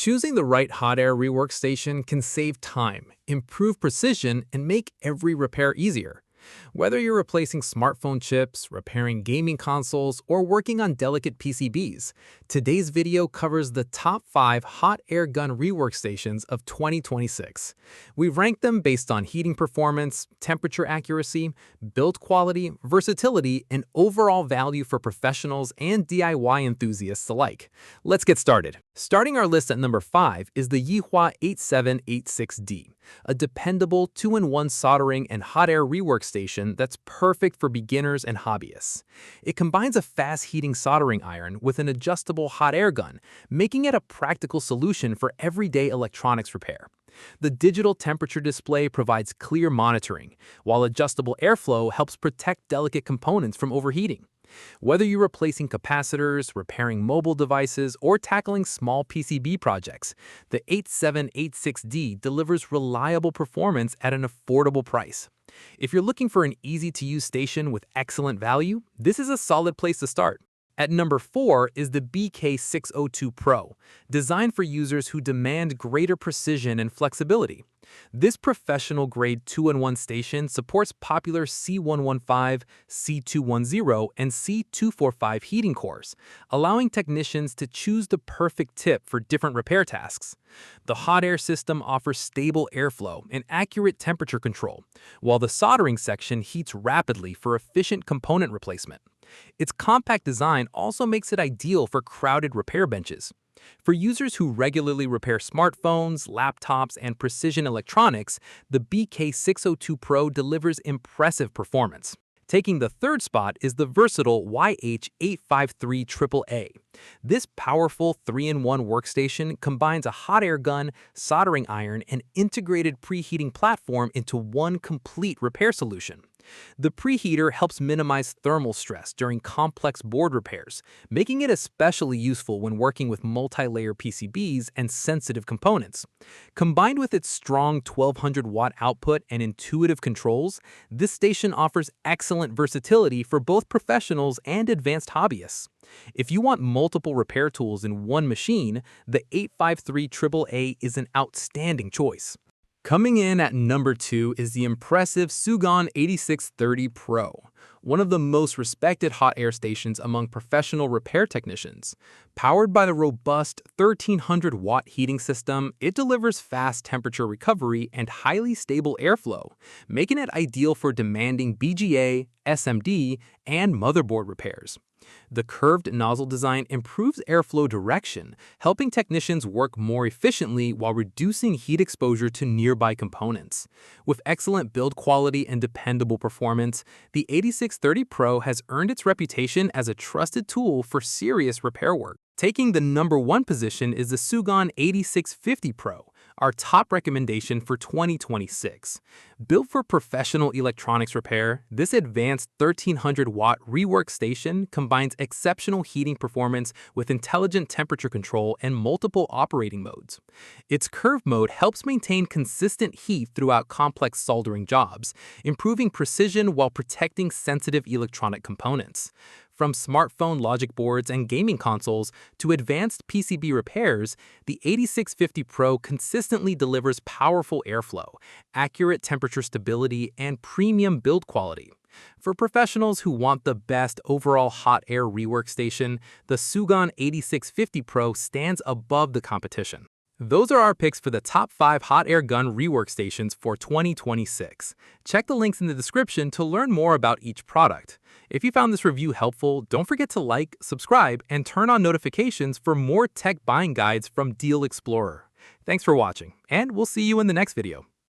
Choosing the right hot air rework station can save time, improve precision, and make every repair easier. Whether you're replacing smartphone chips, repairing gaming consoles, or working on delicate PCBs, today's video covers the top 5 hot air gun rework stations of 2026. We've ranked them based on heating performance, temperature accuracy, build quality, versatility, and overall value for professionals and DIY enthusiasts alike. Let's get started. Starting our list at number 5 is the YIHUA 8786D, a dependable 2-in-1 soldering and hot air rework station that's perfect for beginners and hobbyists. It combines a fast-heating soldering iron with an adjustable hot air gun, making it a practical solution for everyday electronics repair. The digital temperature display provides clear monitoring, while adjustable airflow helps protect delicate components from overheating. Whether you're replacing capacitors, repairing mobile devices, or tackling small PCB projects, the 8786D delivers reliable performance at an affordable price. If you're looking for an easy-to-use station with excellent value, this is a solid place to start. At number 4 is the BK602 Pro, designed for users who demand greater precision and flexibility. This professional-grade 2-in-1 station supports popular C115, C210, and C245 heating cores, allowing technicians to choose the perfect tip for different repair tasks. The hot air system offers stable airflow and accurate temperature control, while the soldering section heats rapidly for efficient component replacement. Its compact design also makes it ideal for crowded repair benches. For users who regularly repair smartphones, laptops, and precision electronics, the BK602 Pro delivers impressive performance. Taking the third spot is the versatile YH853AAA. This powerful 3-in-1 workstation combines a hot air gun, soldering iron, and integrated preheating platform into one complete repair solution. The preheater helps minimize thermal stress during complex board repairs, making it especially useful when working with multi-layer PCBs and sensitive components. Combined with its strong 1200-watt output and intuitive controls, this station offers excellent versatility for both professionals and advanced hobbyists. If you want multiple repair tools in one machine, the 853AAA is an outstanding choice. Coming in at number 2 is the impressive Sugon 8630 Pro, one of the most respected hot air stations among professional repair technicians. Powered by the robust 1300-watt heating system, it delivers fast temperature recovery and highly stable airflow, making it ideal for demanding BGA, SMD, and motherboard repairs. The curved nozzle design improves airflow direction, helping technicians work more efficiently while reducing heat exposure to nearby components. With excellent build quality and dependable performance, the 8630 Pro has earned its reputation as a trusted tool for serious repair work. Taking the number 1 position is the Sugon 8650 Pro, our top recommendation for 2026. Built for professional electronics repair, this advanced 1300-watt rework station combines exceptional heating performance with intelligent temperature control and multiple operating modes. Its curve mode helps maintain consistent heat throughout complex soldering jobs, improving precision while protecting sensitive electronic components. From smartphone logic boards and gaming consoles to advanced PCB repairs, the 8650 Pro consistently delivers powerful airflow, accurate temperature stability, and premium build quality. For professionals who want the best overall hot air rework station, the Sugon 8650 Pro stands above the competition. Those are our picks for the top 5 hot air gun rework stations for 2026. Check the links in the description to learn more about each product. If you found this review helpful, don't forget to like, subscribe, and turn on notifications for more tech buying guides from Deal Explorer. Thanks for watching, and we'll see you in the next video.